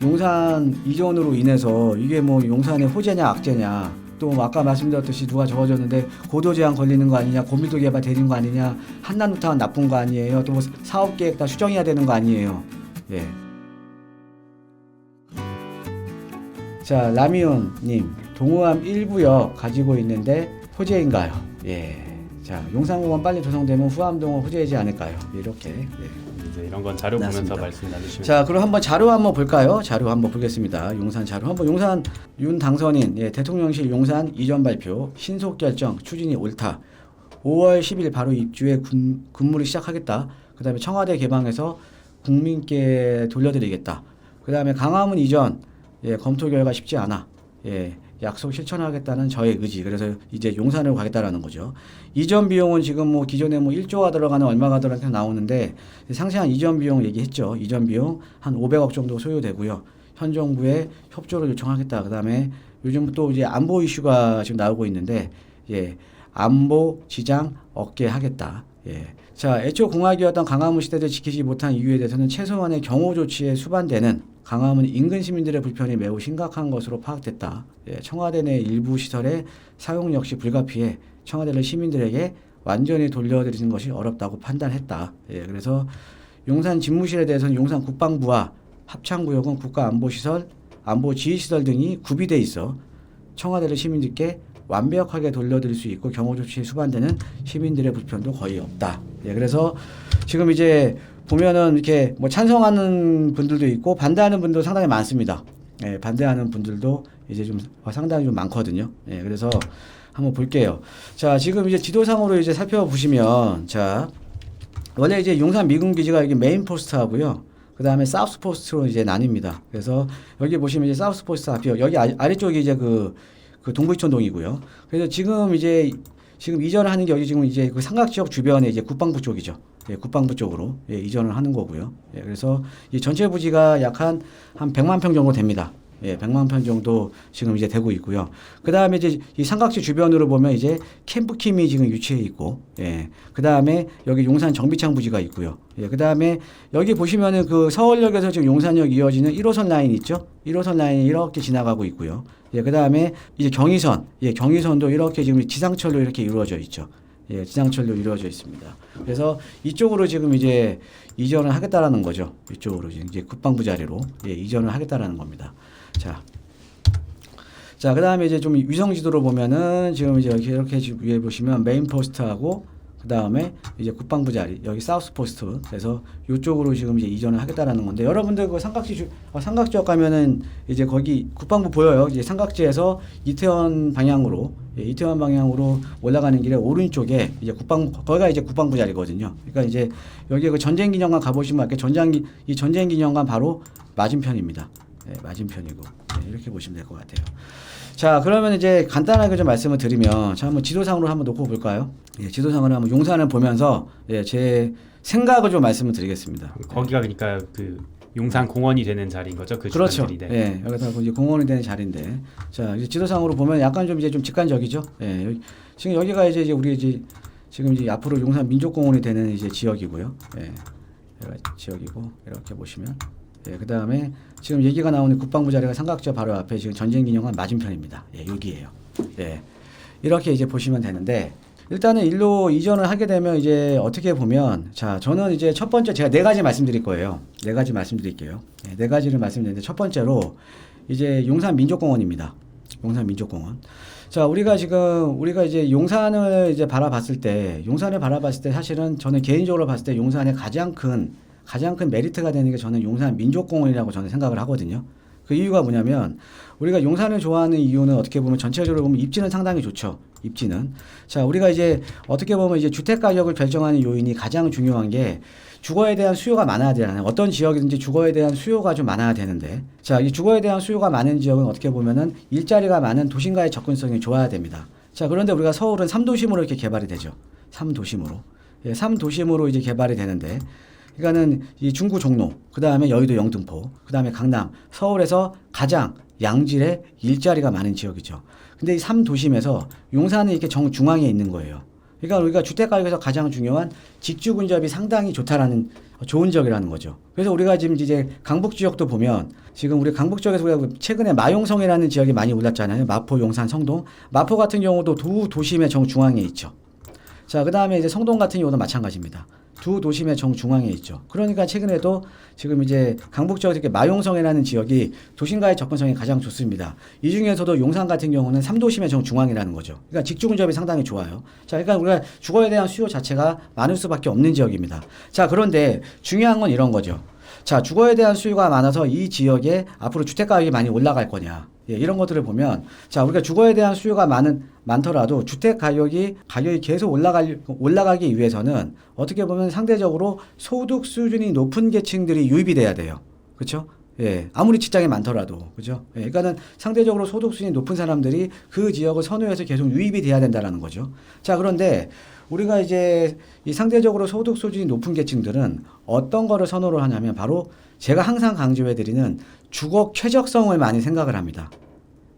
용산 이전으로 인해서 이게 뭐 용산의 호재냐 악재냐, 또 아까 말씀드렸듯이 누가 적어줬는데 고도 제한 걸리는 거 아니냐, 고밀도 개발 되는 거 아니냐, 한남루타운 나쁜 거 아니에요, 또 뭐 사업 계획 다 수정해야 되는 거 아니에요. 예. 자, 라미온님, 동호암 1부역 가지고 있는데 호재인가요? 예. 자, 용산공원 빨리 조성되면 후암동은 호재이지 않을까요? 이렇게. 예. 이제 이런 건 자료 맞습니다. 보면서 말씀 나누시면. 자, 그럼 한번 자료 한번 볼까요? 자료 한번 보겠습니다. 용산 자료 한번. 용산 윤 당선인, 예, 대통령실 용산 이전 발표 신속 결정 추진이 옳다. 5월 10일 바로 입주에 근무를 시작하겠다. 그다음에 청와대 개방해서 국민께 돌려드리겠다. 그다음에 강화문 이전, 예, 검토 결과 쉽지 않아. 예, 약속 실천하겠다는 저의 의지. 그래서 이제 용산으로 가겠다라는 거죠. 이전 비용은 지금 뭐 기존에 뭐 1조가 들어가는 얼마가 들어가는 나오는데 상세한 이전 비용 얘기했죠. 이전 비용 한 500억 정도 소요되고요. 현 정부에 협조를 요청하겠다. 그다음에 요즘 또 이제 안보 이슈가 지금 나오고 있는데, 예, 안보 지장 없게 하겠다. 예. 자, 애초 공약이었던 강화문 시대를 지키지 못한 이유에 대해서는 최소한의 경호 조치에 수반되는 강화문 인근 시민들의 불편이 매우 심각한 것으로 파악됐다. 예, 청와대 내 일부 시설의 사용 역시 불가피해 청와대를 시민들에게 완전히 돌려드리는 것이 어렵다고 판단했다. 예, 그래서 용산 집무실에 대해서는 용산 국방부와 합창구역은 국가안보시설, 안보지휘시설 등이 구비돼 있어 청와대를 시민들께 완벽하게 돌려드릴 수 있고 경호 조치에 수반되는 시민들의 불편도 거의 없다. 예, 그래서 지금 이제 보면은 이렇게 뭐 찬성하는 분들도 있고 반대하는 분들도 상당히 많습니다. 예, 반대하는 분들도 이제 좀 상당히 좀 많거든요. 예, 그래서 한번 볼게요. 자, 지금 이제 지도상으로 이제 살펴보시면, 자, 원래 이제 용산 미군 기지가 여기 메인 포스트하고요. 그 다음에 사우스 포스트로 이제 나뉩니다. 그래서 여기 보시면 이제 사우스 포스트 앞이요. 여기 아래쪽이 이제 그 동부이촌동이고요. 그래서 지금 이전을 하는 게 여기 지금 이제 그 삼각지역 주변에 이제 국방부 쪽이죠. 예, 국방부 쪽으로, 예, 이전을 하는 거고요. 예, 그래서 이 전체 부지가 약 한 100만 평 정도 됩니다. 예, 100만 평 정도 지금 이제 되고 있고요. 그 다음에 이제 이 삼각지 주변으로 보면 이제 캠프킴이 지금 유치해 있고, 예, 그 다음에 여기 용산 정비창 부지가 있고요. 예, 그 다음에 여기 보시면은 그 서울역에서 지금 용산역 이어지는 1호선 라인 있죠? 1호선 라인이 이렇게 지나가고 있고요. 예, 그 다음에 이제 경의선, 예, 경의선도 이렇게 지금 지상철로 이렇게 이루어져 있죠. 예, 지상철로 이루어져 있습니다. 그래서 이쪽으로 지금 이제 이전을 하겠다라는 거죠. 이쪽으로 이제 국방부 자리로, 예, 이전을 하겠다라는 겁니다. 자, 그 다음에 이제 좀 위성 지도로 보면은 지금 이제 이렇게 위에 보시면 메인 포스트하고 그 다음에 이제 국방부 자리, 여기 사우스 포스트, 그래서 이쪽으로 지금 이제 이전을 하겠다라는 건데, 여러분들 그 삼각지역 가면은 이제 거기 국방부 보여요. 이제 삼각지에서 이태원 방향으로, 예, 이태원 방향으로 올라가는 길에 오른쪽에 이제 거기가 이제 국방부 자리거든요. 그러니까 이제 여기 그 전쟁기념관 가보시면 이렇게 이 전쟁기념관 바로 맞은편입니다. 네, 맞은편이고, 네, 이렇게 보시면 될 것 같아요. 자, 그러면 이제 간단하게 좀 말씀을 드리면, 자, 한번 지도상으로 한번 놓고 볼까요? 예, 지도상으로 한번 용산을 보면서, 예, 제 생각을 좀 말씀을 드리겠습니다. 거기가 그러니까 그 용산 공원이 되는 자리인 거죠? 그 그렇죠. 주변들이. 예, 여기서 이제 공원이 되는 자리인데, 자, 이제 지도상으로 보면 약간 좀 이제 좀 직관적이죠. 예, 지금 여기가 이제 우리 이제 지금 이제 앞으로 용산 민족공원이 되는 이제 지역이고요. 예, 여기가 지역이고, 이렇게 보시면. 예, 그 다음에 지금 얘기가 나오는 국방부 자리가 삼각지역 바로 앞에 지금 전쟁기념관 맞은편입니다. 예, 여기에요. 예, 이렇게 이제 보시면 되는데, 일단은 일로 이전을 하게 되면 이제 어떻게 보면, 자, 저는 이제 첫 번째 제가 4가지 말씀드릴 거예요. 4가지 말씀드릴게요. 예, 4가지를 말씀드리는데, 첫 번째로 이제 용산 민족공원입니다. 용산 민족공원. 자, 우리가 이제 용산을 이제 바라봤을 때 사실은 저는 개인적으로 봤을 때 용산의 가장 큰 메리트가 되는 게 저는 용산 민족공원이라고 저는 생각을 하거든요. 그 이유가 뭐냐면, 우리가 용산을 좋아하는 이유는 어떻게 보면 전체적으로 보면 입지는 상당히 좋죠. 입지는. 자, 우리가 이제 어떻게 보면 이제 주택 가격을 결정하는 요인이 가장 중요한 게 주거에 대한 수요가 많아야 되잖아요. 어떤 지역이든지 주거에 대한 수요가 좀 많아야 되는데, 자, 이 주거에 대한 수요가 많은 지역은 어떻게 보면은 일자리가 많은 도심과의 접근성이 좋아야 됩니다. 자, 그런데 우리가 서울은 3도심으로 이렇게 개발이 되죠. 3도심으로. 예, 3도심으로 이제 개발이 되는데, 그러니까는 이 중구 종로, 그 다음에 여의도 영등포, 그 다음에 강남, 서울에서 가장 양질의 일자리가 많은 지역이죠. 근데 이 3도심에서 용산은 이렇게 정중앙에 있는 거예요. 그러니까 우리가 주택가격에서 가장 중요한 직주 근접이 상당히 좋다라는 좋은 지역이라는 거죠. 그래서 우리가 지금 이제 강북 지역도 보면 지금 우리 강북 지역에서 우리가 최근에 마용성이라는 지역이 많이 올랐잖아요. 마포, 용산, 성동. 마포 같은 경우도 두 도심의 정중앙에 있죠. 자, 그 다음에 이제 성동 같은 경우도 마찬가지입니다. 두 도심의 정중앙에 있죠. 그러니까 최근에도 지금 이제 강북 지역에서 이렇게 마용성이라는 지역이 도심과의 접근성이 가장 좋습니다. 이 중에서도 용산 같은 경우는 3도심의 정중앙이라는 거죠. 그러니까 직주 근접이 상당히 좋아요. 자, 그러니까 우리가 주거에 대한 수요 자체가 많을 수밖에 없는 지역입니다. 자, 그런데 중요한 건 이런 거죠. 자, 주거에 대한 수요가 많아서 이 지역에 앞으로 주택 가격이 많이 올라갈 거냐. 예, 이런 것들을 보면 자, 우리가 주거에 대한 수요가 많더라도 주택 가격이 계속 올라가기 위해서는 어떻게 보면 상대적으로 소득 수준이 높은 계층들이 유입이 돼야 돼요. 그렇죠? 예, 아무리 직장이 많더라도, 그죠? 예, 그러니까는 상대적으로 소득 수준이 높은 사람들이 그 지역을 선호해서 계속 유입이 돼야 된다는 거죠. 자, 그런데 우리가 이제 이 상대적으로 소득 수준이 높은 계층들은 어떤 거를 선호를 하냐면 바로 제가 항상 강조해드리는 주거 쾌적성을 많이 생각을 합니다.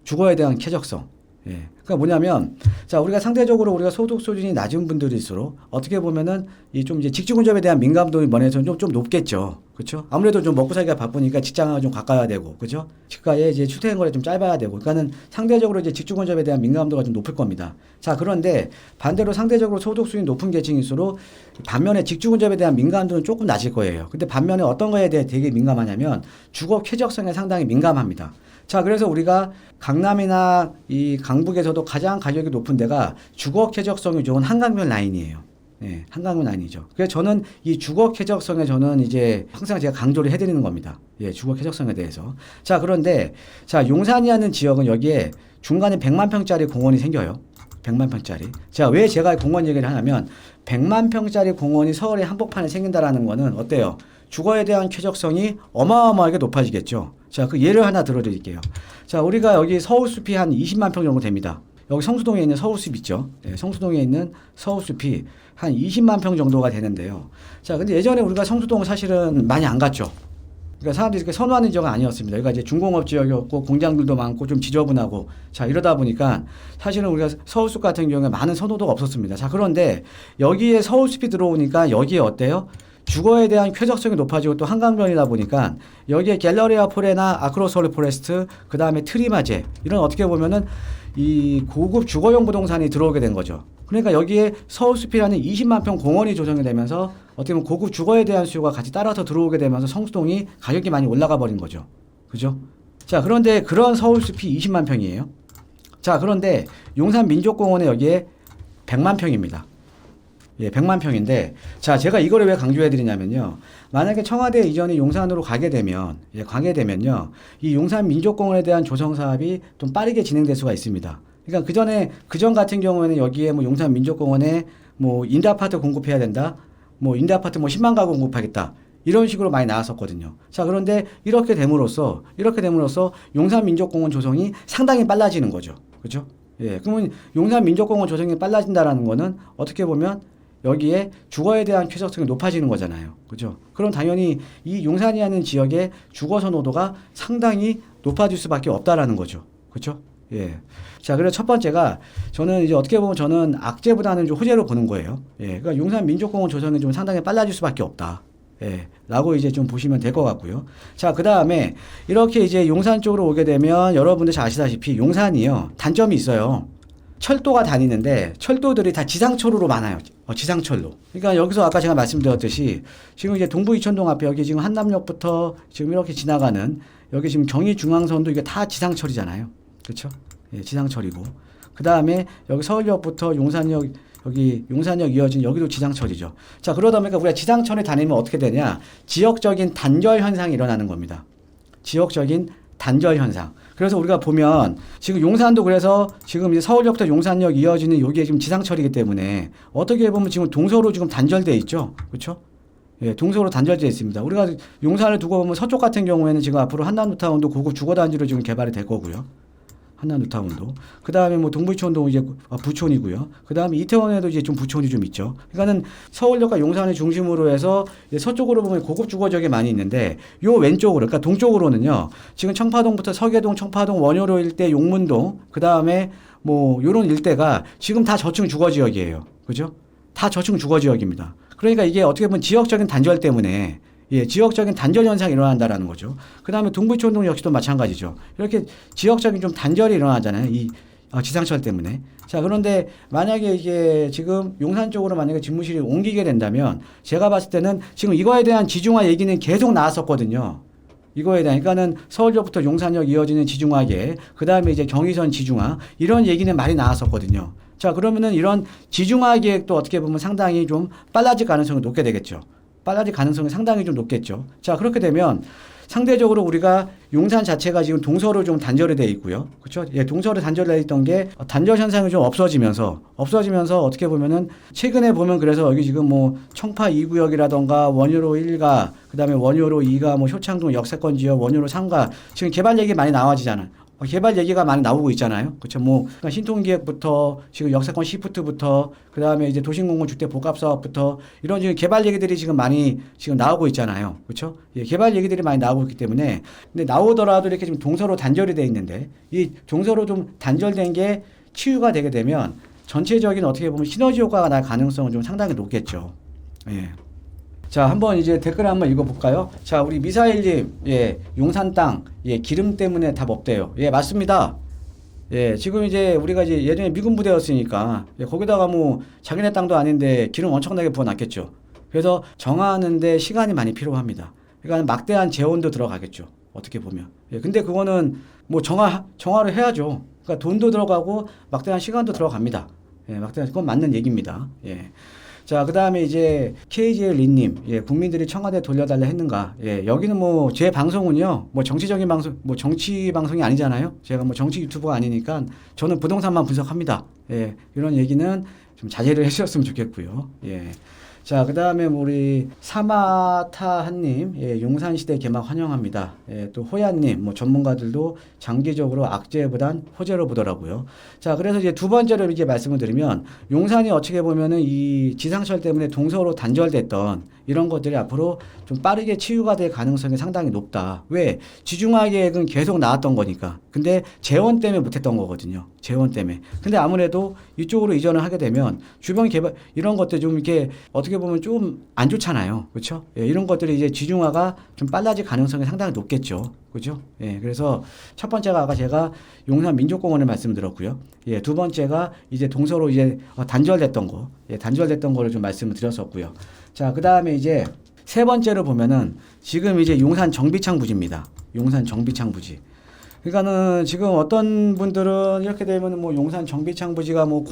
주거에 대한 쾌적성. 예. 그러니까 뭐냐면, 자, 우리가 상대적으로 우리가 소득 수준이 낮은 분들일수록 어떻게 보면은 이 좀 이제 직주 근접에 대한 민감도의 면에서는 좀 높겠죠. 그렇죠? 아무래도 좀 먹고 살기가 바쁘니까 직장하고 좀 가까워야 되고, 그렇죠? 집과의 이제 출퇴근 거리 좀 짧아야 되고, 그러니까는 상대적으로 이제 직주 근접에 대한 민감도가 좀 높을 겁니다. 자, 그런데 반대로 상대적으로 소득 수준이 높은 계층일수록 반면에 직주 근접에 대한 민감도는 조금 낮을 거예요. 근데 반면에 어떤 거에 대해 되게 민감하냐면 주거 쾌적성에 상당히 민감합니다. 자, 그래서 우리가 강남이나 이 강북에서도 가장 가격이 높은 데가 주거 쾌적성이 좋은 한강변 라인이에요. 예, 한강변 라인이죠. 그래서 저는 이 주거 쾌적성에 저는 이제 항상 제가 강조를 해드리는 겁니다. 예, 주거 쾌적성에 대해서. 자, 그런데 자, 용산이라는 지역은 여기에 중간에 100만 평짜리 공원이 생겨요. 100만 평짜리. 자, 왜 제가 공원 얘기를 하냐면 100만 평짜리 공원이 서울의 한복판에 생긴다라는 거는 어때요? 주거에 대한 쾌적성이 어마어마하게 높아지겠죠. 자, 그 예를 하나 들어드릴게요. 자, 우리가 여기 서울숲이 한 20만 평 정도 됩니다. 여기 성수동에 있는 서울숲 있죠. 네, 성수동에 있는 서울숲이 한 20만 평 정도가 되는데요. 자, 근데 예전에 우리가 성수동 사실은 많이 안 갔죠. 그러니까 사람들이 이렇게 선호하는 지역은 아니었습니다. 여기가 이제 중공업 지역이었고 공장들도 많고 좀 지저분하고 자, 이러다 보니까 사실은 우리가 서울숲 같은 경우에 많은 선호도가 없었습니다. 자, 그런데 여기에 서울숲이 들어오니까 여기에 어때요? 주거에 대한 쾌적성이 높아지고 또 한강변이다 보니까 여기에 갤러리아 포레나 아크로솔 포레스트 그 다음에 트리마제 이런 어떻게 보면은 이 고급 주거용 부동산이 들어오게 된 거죠. 그러니까 여기에 서울숲이라는 20만 평 공원이 조성이 되면서 어떻게 보면 고급 주거에 대한 수요가 같이 따라서 들어오게 되면서 성수동이 가격이 많이 올라가 버린 거죠. 그죠? 자, 그런데 그런 서울숲이 20만 평이에요. 자, 그런데 용산 민족공원에 여기에 100만 평입니다. 예, 100만 평인데, 자, 제가 이거를 왜 강조해 드리냐면요. 만약에 청와대 이전이 용산으로 가게 되면요. 이 용산 민족공원에 대한 조성 사업이 좀 빠르게 진행될 수가 있습니다. 그러니까 그전 같은 경우에는 여기에 뭐 용산 민족공원에 뭐 임대아파트 공급해야 된다. 뭐 임대아파트 뭐 10만 가구 공급하겠다. 이런 식으로 많이 나왔었거든요. 자, 그런데 이렇게 됨으로써 용산 민족공원 조성이 상당히 빨라지는 거죠. 그죠? 예. 그러면 용산 민족공원 조성이 빨라진다라는 거는 어떻게 보면 여기에 주거에 대한 쾌적성이 높아지는 거잖아요. 그죠? 그럼 당연히 이 용산이라는 지역의 주거 선호도가 상당히 높아질 수밖에 없다라는 거죠. 그렇죠? 예. 자, 그래서 첫 번째가 저는 이제 어떻게 보면 저는 악재보다는 좀 호재로 보는 거예요. 예. 그러니까 용산 민족공원 조성이 좀 상당히 빨라질 수밖에 없다. 예. 라고 이제 좀 보시면 될 것 같고요. 자, 그 다음에 이렇게 이제 용산 쪽으로 오게 되면 여러분들 잘 아시다시피 용산이요. 단점이 있어요. 철도가 다니는데 철도들이 다 지상철로로 많아요. 지상철로. 그러니까 여기서 아까 제가 말씀드렸듯이 지금 이제 동부 이촌동 앞에 여기 지금 한남역부터 지금 이렇게 지나가는 여기 지금 경의중앙선도 이게 다 지상철이잖아요. 그렇죠? 예, 지상철이고. 그 다음에 여기 서울역부터 용산역 이어진 여기도 지상철이죠. 자, 그러다 보니까 우리가 지상철에 다니면 어떻게 되냐? 지역적인 단절 현상이 일어나는 겁니다. 지역적인 단절 현상. 그래서 우리가 보면 지금 용산도 그래서 지금 이제 서울역부터 용산역 이어지는 여기에 지금 지상철이기 때문에 어떻게 보면 지금 동서로 지금 단절돼 있죠. 그렇죠? 예, 동서로 단절되어 있습니다. 우리가 용산을 두고 보면 서쪽 같은 경우에는 지금 앞으로 한남뉴타운도 고급 주거단지로 지금 개발이 될 거고요. 한남뉴타운도. 그 다음에 뭐 동부이촌도 이제 부촌이고요. 그 다음에 이태원에도 이제 좀 부촌이 좀 있죠. 그러니까는 서울역과 용산을 중심으로 해서 서쪽으로 보면 고급 주거 지역이 많이 있는데 요 왼쪽으로, 그러니까 동쪽으로는요. 지금 청파동부터 서계동, 청파동, 원효로 일대, 용문동, 그 다음에 뭐 요런 일대가 지금 다 저층 주거 지역이에요. 그죠? 다 저층 주거 지역입니다. 그러니까 이게 어떻게 보면 지역적인 단절 때문에 지역적인 단절 현상이 일어난다라는 거죠. 그 다음에 동부촌동 역시도 마찬가지죠. 이렇게 지역적인 좀 단절이 일어나잖아요. 이 지상철 때문에. 자, 그런데 만약에 이게 지금 용산 쪽으로 만약에 집무실이 옮기게 된다면 제가 봤을 때는 지금 이거에 대한 지중화 얘기는 계속 나왔었거든요. 이거에 대한, 그러니까는 서울역부터 용산역 이어지는 지중화계, 그 다음에 이제 경의선 지중화, 이런 얘기는 많이 나왔었거든요. 자, 그러면은 이런 지중화 계획도 어떻게 보면 상당히 좀 빨라질 가능성이 높게 되겠죠. 빨라질 가능성이 상당히 좀 높겠죠. 자, 그렇게 되면 상대적으로 우리가 용산 자체가 지금 동서로 좀 단절이 되어 있고요. 그렇죠? 예, 동서로 단절되어 있던 게 단절 현상이 좀 없어지면서 어떻게 보면은 최근에 보면 그래서 여기 지금 뭐 청파 2구역이라던가 원효로 1가 그다음에 원효로 2가 뭐 효창동 역세권 지역 원효로 3가 지금 개발 얘기 많이 나와지잖아요. 개발 얘기가 많이 나오고 있잖아요. 그렇죠. 뭐 그러니까 신통기획부터 지금 역세권 시프트부터 그다음에 이제 도심공원 주택 복합 사업부터 이런 지금 개발 얘기들이 지금 많이 지금 나오고 있잖아요. 그렇죠? 예, 개발 얘기들이 많이 나오고 있기 때문에 근데 나오더라도 이렇게 지금 동서로 단절이 돼 있는데 이 동서로 좀 단절된 게 치유가 되게 되면 전체적인 어떻게 보면 시너지 효과가 날 가능성은 좀 상당히 높겠죠. 예. 자, 한번 이제 댓글 한번 읽어볼까요? 자, 우리 미사일님, 예, 용산 땅, 예, 기름 때문에 답 없대요. 예, 맞습니다. 예, 지금 이제 우리가 이제 예전에 미군 부대였으니까, 예, 거기다가 뭐 자기네 땅도 아닌데 기름 엄청나게 부어놨겠죠. 그래서 정하는데 시간이 많이 필요합니다. 그러니까 막대한 재원도 들어가겠죠. 어떻게 보면. 예, 근데 그거는 뭐 정화를 해야죠. 그러니까 돈도 들어가고 막대한 시간도 들어갑니다. 예, 그건 맞는 얘기입니다. 예. 자, 그 다음에 이제 KGL 린님, 예, 국민들이 청와대 돌려달라 했는가? 예, 여기는 뭐 제 방송은요, 뭐 정치적인 방송, 뭐 정치 방송이 아니잖아요. 제가 뭐 정치 유튜버가 아니니까 저는 부동산만 분석합니다. 예, 이런 얘기는 좀 자제를 해주셨으면 좋겠고요. 예. 자, 그 다음에 우리 사마타한님, 예, 용산시대 개막 환영합니다. 예, 또 호야님, 뭐 전문가들도 장기적으로 악재보단 호재로 보더라고요. 자, 그래서 이제 두 번째로 이제 말씀을 드리면 용산이 어떻게 보면은 이 지상철 때문에 동서로 단절됐던 이런 것들이 앞으로 좀 빠르게 치유가 될 가능성이 상당히 높다. 왜? 지중화 계획은 계속 나왔던 거니까. 근데 재원 때문에 못했던 거거든요. 재원 때문에. 근데 아무래도 이쪽으로 이전을 하게 되면 주변 개발 이런 것들 좀 이렇게 어떻게 보면 좀 안 좋잖아요. 그렇죠? 예, 이런 것들이 이제 지중화가 좀 빨라질 가능성이 상당히 높겠죠. 그죠? 예, 그래서 첫 번째가 아까 제가 용산 민족공원을 말씀드렸고요. 예, 두 번째가 이제 동서로 이제 단절됐던 거, 예, 단절됐던 거를 좀 말씀을 드렸었고요. 자, 그 다음에 이제 세 번째로 보면은 지금 이제 용산 정비창 부지입니다. 용산 정비창 부지. 그러니까는 지금 어떤 분들은 이렇게 되면 뭐 용산 정비창 부지가 뭐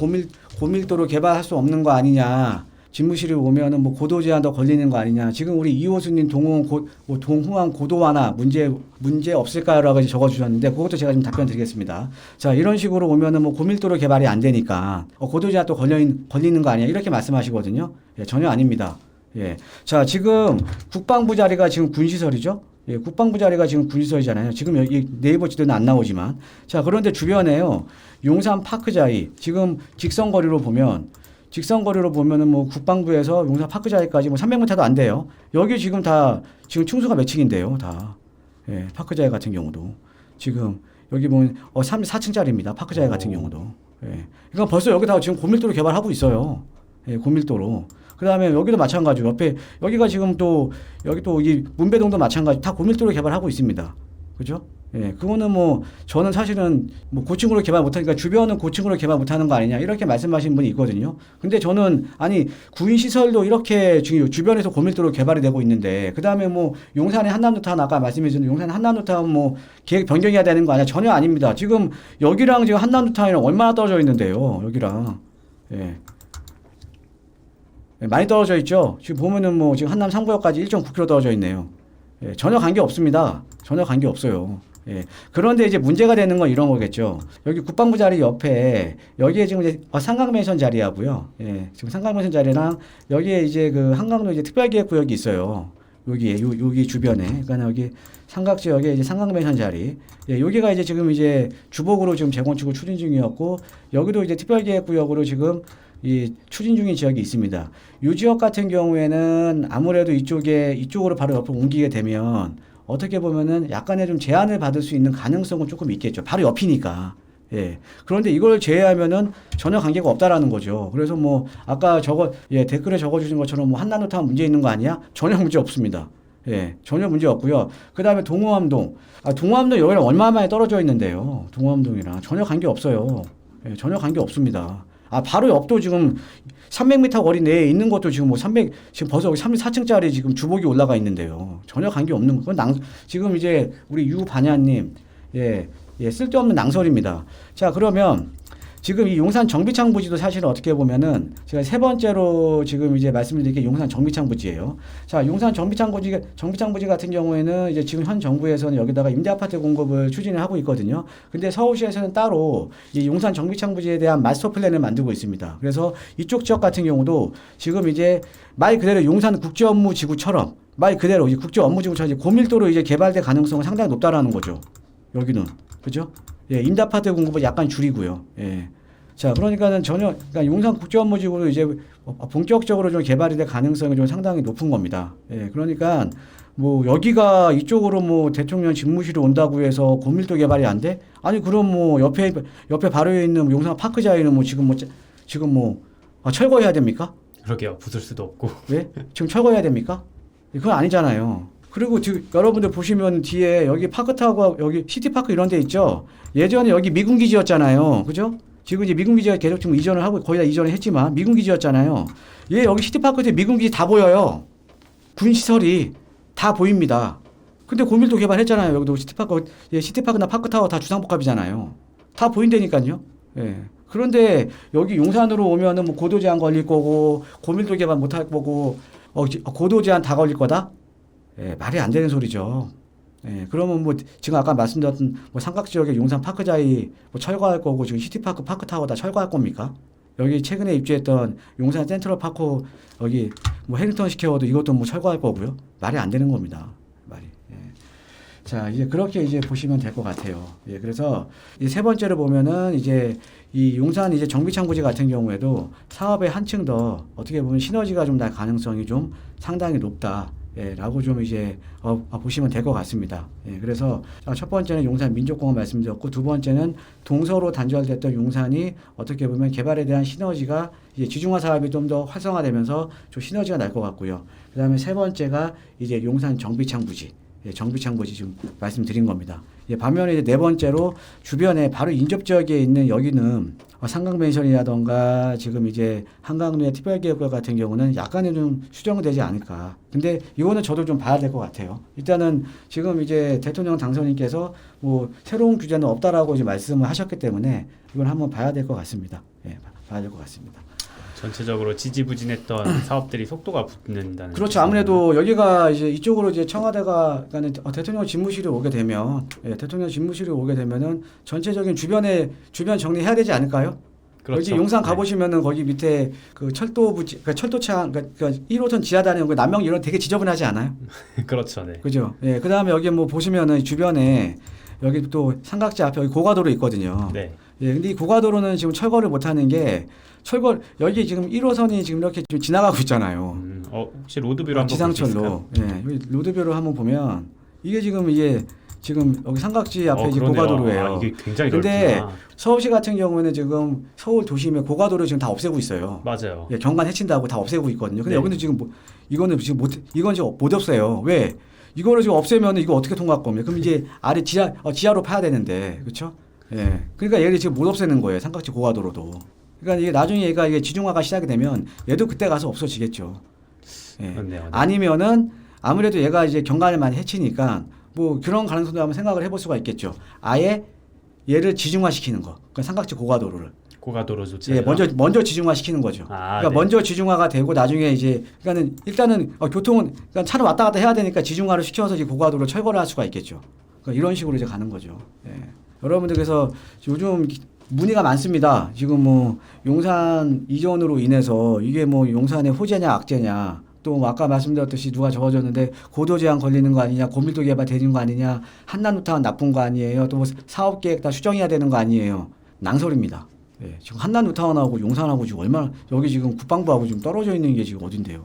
고밀도로 개발할 수 없는 거 아니냐. 집무실이 오면은 뭐 고도 제한도 걸리는 거 아니냐. 지금 우리 이호수님 동호안 고도 완화 문제 없을까요라고 적어주셨는데 그것도 제가 좀 답변 드리겠습니다. 자, 이런 식으로 오면은 뭐 고밀도로 개발이 안 되니까 고도 제한 또 걸리는 거 아니냐 이렇게 말씀하시거든요. 예, 전혀 아닙니다. 예, 자, 지금 국방부 자리가 지금 군시설이죠. 예, 국방부 자리가 지금 군시설이잖아요. 지금 여기 네이버 지도는 안 나오지만 자, 그런데 주변에요 용산 파크 자리 지금 직선거리로 보면은 뭐 국방부에서 용산 파크자리까지 뭐 300m도 안 돼요. 여기 지금 다 지금 층수가 몇 층인데요, 다. 예, 파크자리 같은 경우도 지금 여기 보면 4층짜리입니다. 파크자리 같은 경우도. 예. 그러니까 벌써 여기 다 지금 고밀도로 개발하고 있어요. 예, 고밀도로. 그다음에 여기도 마찬가지고 옆에 여기가 지금 또 여기 또 이 문배동도 마찬가지 다 고밀도로 개발하고 있습니다. 그죠? 예, 그거는 뭐 저는 사실은 뭐 고층으로 개발 못하니까 주변은 고층으로 개발 못하는 거 아니냐 이렇게 말씀하시는 분이 있거든요. 근데 저는 아니 구인 시설도 이렇게 지금 주변에서 고밀도로 개발이 되고 있는데 그 다음에 뭐 용산의 한남뉴타운 아까 말씀해주신 용산 한남뉴타운 뭐 계획 변경해야 되는 거 아니야? 전혀 아닙니다. 지금 여기랑 지금 한남뉴타운이랑 얼마나 떨어져 있는데요, 여기랑. 예. 많이 떨어져 있죠. 지금 보면은 뭐 지금 한남 3구역까지 1.9km 떨어져 있네요. 예, 전혀 관계 없습니다. 전혀 관계 없어요. 예. 그런데 이제 문제가 되는 건 이런 거겠죠. 여기 국방부 자리 옆에 여기에 지금 이제 삼강맨션 자리하고요. 예. 지금 삼강맨션 자리랑 여기에 이제 그 한강로 이제 특별기획구역이 있어요. 여기 주변에. 그러니까 여기 삼각지역에 이제 삼강맨션 자리. 예, 여기가 이제 지금 이제 주복으로 지금 재건축을 추진 중이었고 여기도 이제 특별기획구역으로 지금 이 추진 중인 지역이 있습니다. 이 지역 같은 경우에는 아무래도 이쪽으로 바로 옆으로 옮기게 되면 어떻게 보면은 약간의 좀 제한을 받을 수 있는 가능성은 조금 있겠죠. 바로 옆이니까. 예. 그런데 이걸 제외하면은 전혀 관계가 없다라는 거죠. 그래서 뭐 아까 댓글에 적어주신 것처럼 뭐 한남노타운 문제 있는 거 아니야? 전혀 문제 없습니다. 예, 전혀 문제 없고요. 그 다음에 동호암동. 동호암동 여기랑 얼마 만에 떨어져 있는데요. 동호암동이랑 전혀 관계 없어요. 예, 전혀 관계 없습니다. 바로 옆도 지금 300m 거리 내에 있는 것도 지금 뭐 지금 벌써 여기 34층짜리 지금 주복이 올라가 있는데요. 전혀 관계 없는 거. 지금 이제 우리 유반야님, 쓸데없는 낭설입니다. 자, 그러면 지금 이 용산 정비창 부지도 사실은 어떻게 보면은 제가 세 번째로 지금 이제 말씀드린 게 용산 정비창 부지예요. 자, 용산 정비창 부지 같은 경우에는 이제 지금 현 정부에서는 여기다가 임대 아파트 공급을 추진을 하고 있거든요. 근데 서울시에서는 따로 이 용산 정비창 부지에 대한 마스터 플랜을 만들고 있습니다. 그래서 이쪽 지역 같은 경우도 지금 이제 말 그대로 용산 국제업무지구처럼 말 그대로 이 국제업무지구처럼 이제 고밀도로 이제 개발될 가능성은 상당히 높다라는 거죠. 여기는. 그죠? 예, 임대 아파트 공급을 약간 줄이고요. 예. 자, 그러니까 용산 국제업무지구로 이제 본격적으로 좀 개발이 될 가능성이 좀 상당히 높은 겁니다. 예, 그러니까 뭐 여기가 이쪽으로 뭐 대통령 집무실이 온다고 해서 고밀도 개발이 안 돼? 아니, 그럼 뭐 옆에 바로 있는 용산 파크자이는 지금 철거해야 됩니까? 그러게요. 부술 수도 없고. 왜? 지금 철거해야 됩니까? 그건 아니잖아요. 그리고 지금 여러분들 보시면 뒤에 여기 파크타워가 여기 시티파크 이런 데 있죠. 예전에 여기 미군기지였잖아요. 그죠? 지금 이제 미군기지가 계속 지금 이전을 하고 거의 다 이전을 했지만 미군기지였잖아요. 여기 시티파크에 미군기지 다 보여요. 군시설이 다 보입니다. 근데 고밀도 개발했잖아요. 여기도 시티파크나 파크타워 다 주상복합이잖아요. 다 보인다니까요. 예. 그런데 여기 용산으로 오면은 뭐 고도 제한 걸릴 거고 고밀도 개발 못 할 거고 고도 제한 다 걸릴 거다? 예, 말이 안 되는 소리죠. 예, 그러면 뭐 지금 아까 말씀드렸던 뭐 삼각 지역의 용산 파크자이 뭐 철거할 거고 지금 시티파크 파크타워 다 철거할 겁니까? 여기 최근에 입주했던 용산 센트럴파크 여기 뭐 해링턴 스퀘어도 이것도 뭐 철거할 거고요. 말이 안 되는 겁니다. 말이. 예. 자, 이제 그렇게 이제 보시면 될 것 같아요. 예, 그래서 이 세 번째로 보면은 이제 이 용산 이제 정비창 부지 같은 경우에도 사업에 한층 더 어떻게 보면 시너지가 좀 날 가능성이 좀 상당히 높다. 예, 라고 좀 이제 보시면 될 것 같습니다. 예, 그래서 첫 번째는 용산 민족공원 말씀드렸고 두 번째는 동서로 단절됐던 용산이 어떻게 보면 개발에 대한 시너지가 이제 지중화 사업이 좀 더 활성화되면서 좀 시너지가 날 것 같고요. 그 다음에 세 번째가 이제 용산 정비창 부지. 예, 정비창 부지 좀 말씀드린 겁니다. 예, 반면에 이제 네 번째로 주변에 바로 인접 지역에 있는 여기는 상강맨션이라던가 지금 이제 한강로의 특별기획구 같은 경우는 약간은 좀 수정되지 않을까. 근데 이거는 저도 좀 봐야 될 것 같아요. 일단은 지금 이제 대통령 당선인께서 뭐 새로운 규제는 없다라고 이제 말씀을 하셨기 때문에 이건 한번 봐야 될 것 같습니다. 예, 봐야 될 것 같습니다. 전체적으로 지지부진했던 사업들이 속도가 붙는다는. 그렇죠. 아무래도 여기가 이제 이쪽으로 이제 청와대가 그러니까 대통령 집무실이 오게 되면 대통령 집무실이 오게 되면은 전체적인 주변 정리해야 되지 않을까요? 그렇죠. 여기 용산 가보시면은 거기 밑에 그 철도 부지, 그러니까 철도창, 그러니까 1호선 지하다니는 그 남명 이런 되게 지저분하지 않아요? 그렇죠. 네. 그죠. 예. 그 다음에 여기 뭐 보시면은 주변에 여기 또 삼각지 앞에 여기 고가도로 있거든요. 네. 예. 근데 이 고가도로는 지금 철거를 못하는 게 여기 지금 1호선이 지금 이렇게 좀 지나가고 있잖아요. 혹시 로드뷰로 한번 지상철로. 예. 여기 로드뷰로 한번 보면 이게 지금 여기 삼각지 앞에 이제 그러네요. 고가도로예요. 이게 굉장히 근데 넓구나. 서울시 같은 경우에는 지금 서울 도심의 고가도로 지금 다 없애고 있어요. 맞아요. 예, 경관 해친다고 다 없애고 있거든요. 근데 네. 여기는 지금 이건 지금 못 없애요. 왜? 이거를 지금 없애면 이거 어떻게 통과할 겁니까? 그럼 이제 아래 지하로 파야 되는데, 그렇죠? 예. 그러니까 얘를 지금 못 없애는 거예요. 삼각지 고가도로도. 그러니까 이게 나중에 이게 지중화가 시작이 되면 얘도 그때 가서 없어지겠죠. 예. 그렇네요. 네. 아니면은 아무래도 얘가 이제 경관을 많이 해치니까 뭐 그런 가능성도 한번 생각을 해볼 수가 있겠죠. 아예 얘를 지중화시키는 거. 그러니까 삼각지 고가도로를. 고가도로 조치. 예, 먼저 지중화시키는 거죠. 그러니까 네. 먼저 지중화가 되고 나중에 이제 그러니까는 일단은 교통은 그러니까 차를 왔다 갔다 해야 되니까 지중화를 시켜서 이제 고가도로를 철거를 할 수가 있겠죠. 그러니까 이런 식으로 이제 가는 거죠. 예. 여러분들 그래서 요즘 문의가 많습니다. 지금 뭐 용산 이전으로 인해서 이게 뭐 용산의 호재냐 악재냐 또 뭐 아까 말씀드렸듯이 누가 적어줬는데 고도 제한 걸리는 거 아니냐 고밀도 개발 되는 거 아니냐 한남노타운 나쁜 거 아니에요 또 뭐 사업 계획 다 수정해야 되는 거 아니에요 낭설입니다. 예, 지금 한남노타운하고 용산하고 지금 얼마나 여기 지금 국방부하고 지금 떨어져 있는 게 지금 어딘데요?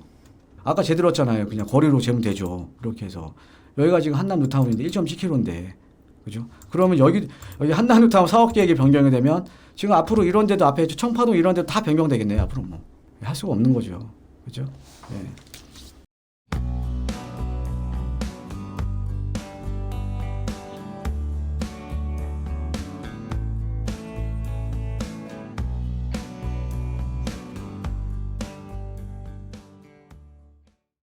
아까 제들었잖아요. 그냥 거리로 재면 되죠. 그렇게 해서 여기가 지금 한남노타운인데 1.7km인데 그죠? 그러면 여기 한남뉴타운 사업 계획이 변경이 되면 지금 앞으로 이런 데도 앞에 청파동 이런 데도 다 변경되겠네요. 앞으로 뭐 할 수가 없는 거죠. 그죠? 예.